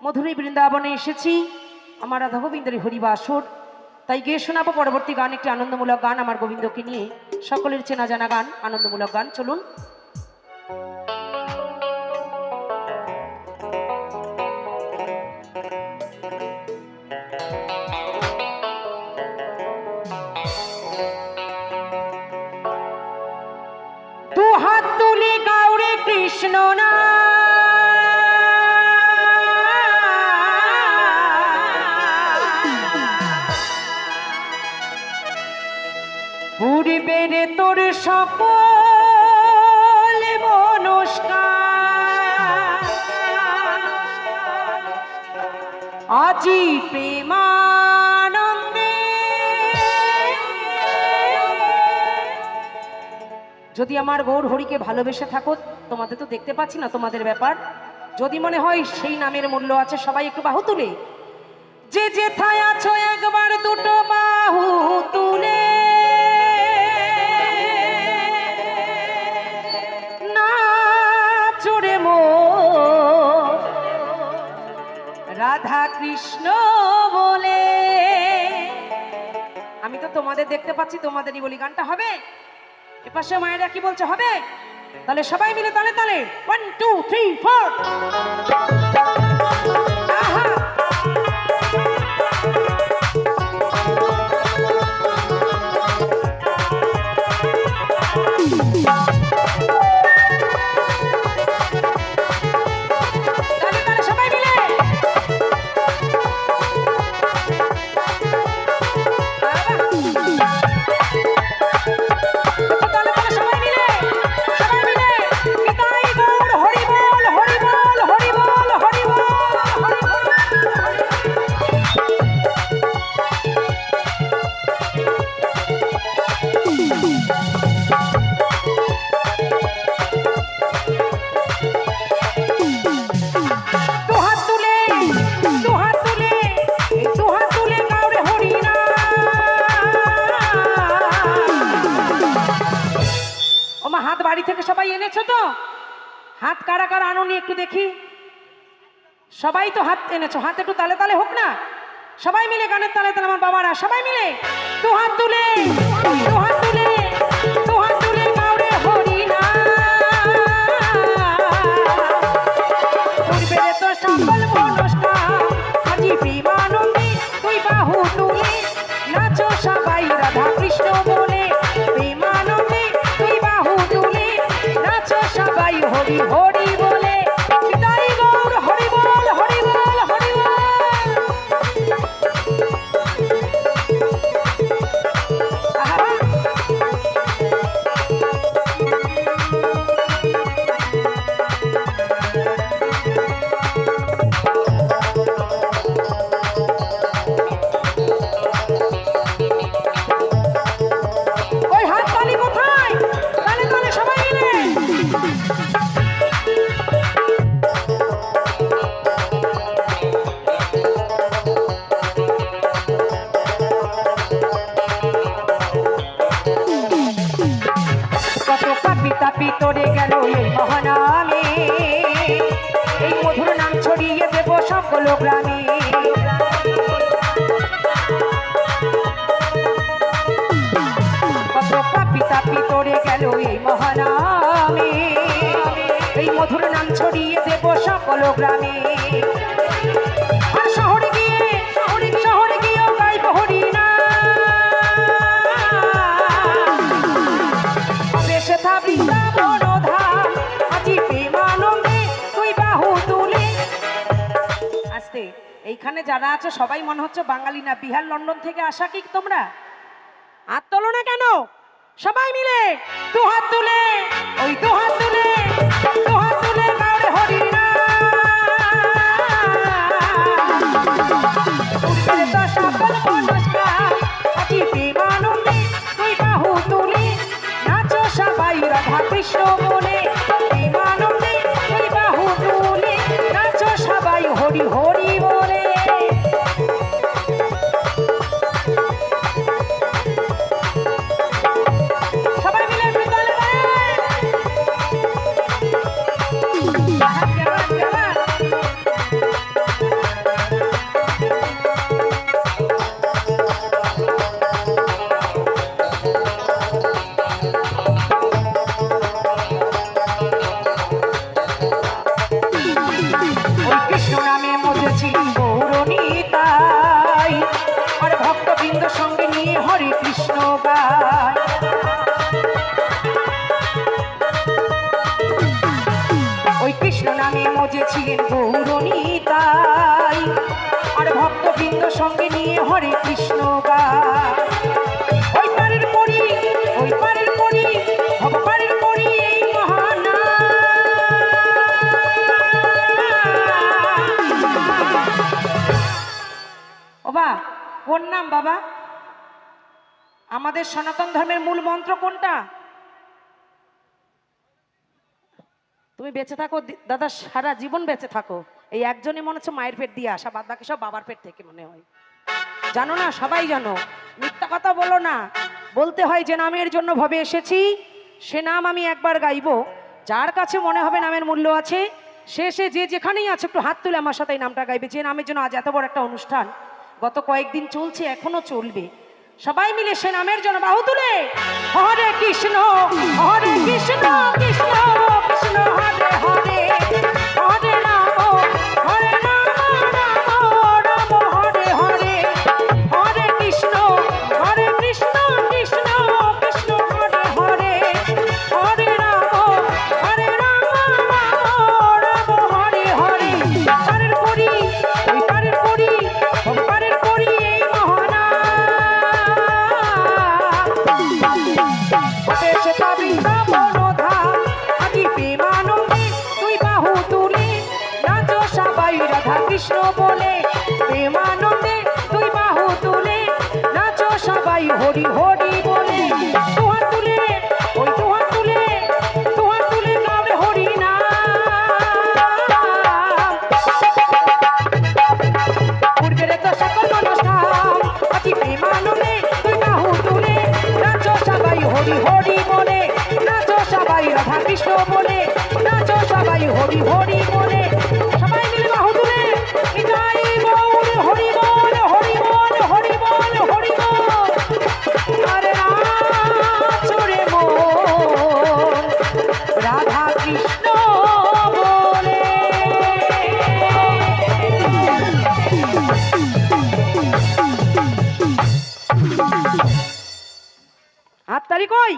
মধুরী বৃন্দাবনে এসেছি আমার রাধা গোবিন্দের হরিবাসর, তাই গিয়ে শোনাবো পরবর্তী গান, একটি আনন্দমূলক গান আমার গোবিন্দকে নিয়ে, সকলের চেনা জানা গান, আনন্দমূলক গান। চলুন। দু হাত তুলে গাউরে কৃষ্ণ না পূর্বের তোর সকল মনস্কার আজি প্রেমানন্দে। যদি আমার গৌর হরিকে ভালোবেসে থাকো, তোমাদের তো দেখতে পাচ্ছি না তোমাদের ব্যাপার, যদি মনে হয় সেই নামের মূল্য আছে, সবাই একটু বাহু তুলে, যে যেথায় আছো একবার দুটো বাহু তুলে নাচরে মো রাধা কৃষ্ণ বলে। আমি তো তোমাদের দেখতে পাচ্ছি, তোমাদেরই বলি। গানটা হবে? এপাশে মায়েরা কি বলছে হবে? তাহলে সবাই মিলে তালে তালে 1 2 3 4। আহা বাড়ি থেকে সবাই এনেছো তো? হাত কারা কারা আনোনি একটু দেখি। সবাই তো হাত এনেছো, হাত একটু তালে তালে হোক না, সবাই মিলে গানের তালে তালে। আমার বাবারা সবাই মিলে দু হাত তুলে, দু হাত তুলে, দু হাত তুলে গাউরে হরি না। পূর্বের তো সকল মনস্কার আজি প্রেমানন্দে তুই বাহু তুলে নাচো সবাই রাধা কৃষ্ণ বলে। প্রেমানন্দে তুই বাহু তুলে নাচো সবাই হরি হরি বলে। নিতাই গৌর হরি বল, হরি বল, হরি বল। ওই হাত তালি কোথায়? তালে তালে সবাই মিলে। কত পাপি তাপি তোরে গেল এই মহানামে, এই মধুর নাম ছড়িয়ে দেব সকল গ্রামে। কত পাপি তাপি তোরে গেল এই মহানামে, এই মধুর নাম ছড়িয়ে দেব সকল গ্রামে। আর শহরে গিয়ে, শহরে গিয়েও গাইব হরি না। বেশে থা বৃন্দাবন ধাম আজি প্রেমানন্দে তুই বাহু তুলে। আস্তে, এইখানে যারা আছো সবাই মনে হচ্ছে বাঙালি না, বিহার লন্ডন থেকে আসা কি তোমরা? হাত তোলো না কেন? সবাই মিলে দু হাত তুলে, ওই দু হাত তুলে, দু হাত তুলে গাউরে হরি না। পূর্বের তো সকল মনস্কার আজি প্রেমানন্দে তুই বাহু তুলে নাচো সবাই রাধা কৃষ্ণ বলে। প্রেমানন্দে তুই বাহু তুলে নাচো সবাই হরি হরি বলে। সবাই মিলে মজেছিলেন গৌরনীতাই, আর ভক্তবৃন্দ সঙ্গে নিয়ে হরে কৃষ্ণ গায়। ওই কৃষ্ণ নামে মজেছিলেন গৌরনীতাই, আর ভক্তবৃন্দ সঙ্গে নিয়ে হরে কৃষ্ণ গায়। ওই পারের পরি, ওই পারের পরি, ভব পারের পরি এই মহানা। ওবা কোন নাম বাবা? আমাদের সনাতন ধর্মের মূল মন্ত্র কোনটা? তুমি বেঁচে থাকো দাদা, সারা জীবন বেঁচে থাকো। এই একজনই মনে হচ্ছে মায়ের পেট দিয়ে আসা, বাদ বাকি সব বাবার পেট থেকে মনে হয়। জানো না, সবাই জানো, মিথ্যা কথা বলো না। বলতে হয় যে নামের জন্য ভবে এসেছি সে নাম আমি একবার গাইবো। যার কাছে মনে হবে নামের মূল্য আছে সে যে যেখানেই আছে একটু হাত তুলে আমার সাথে এই নামটা গাইবে। যে নামের জন্য আজ এত বড় একটা অনুষ্ঠান গত কয়েকদিন চলছে, এখনো চলবে। সবাই মিলে সে নামের জন্য বাহু তুলে হরে কৃষ্ণ, হরে কৃষ্ণ, কৃষ্ণ কৃষ্ণ হরে হরে, হরে রাম, হরে রাম, রাম রাম হরে হরে, হরে কৃষ্ণ, হরে কৃষ্ণ, কৃষ্ণ কৃষ্ণ হরে হরে, হরে রাম, হরে রাম, রাম রাম হরে হরে। পারের পরি, ওই পারের পরি, ওই পারের পরি এই মহানা। সে বৃন্দাবনধাম আজি প্রেমানন্দে তুই বাহু তুলে নাচো সবাই রাধা কৃষ্ণ বলে। প্রেমানন্দে তুই বাহু তুলে নাচো সবাই হরি হরি বলে। দুহাত তুলে, ওই দুহাত তুলে, দুহাত তুলে গাবে হরি নাম। পূর্বের তো সকল মনস্কাম আজি প্রেমানন্দে তুই বাহু তুলে নাচো সবাই হরি হরি বলে। নাচো সবাই রাধা কৃষ্ণ বলে, নাচো সবাই হরি হরি বলে। সবাই মিলে বাহু তুলে নিতাই গৌর হরি বল, হরি বল, হরি বল, হরি বল। আরে নাচো রে মন রাধা কৃষ্ণ বলে। হাততালি কই?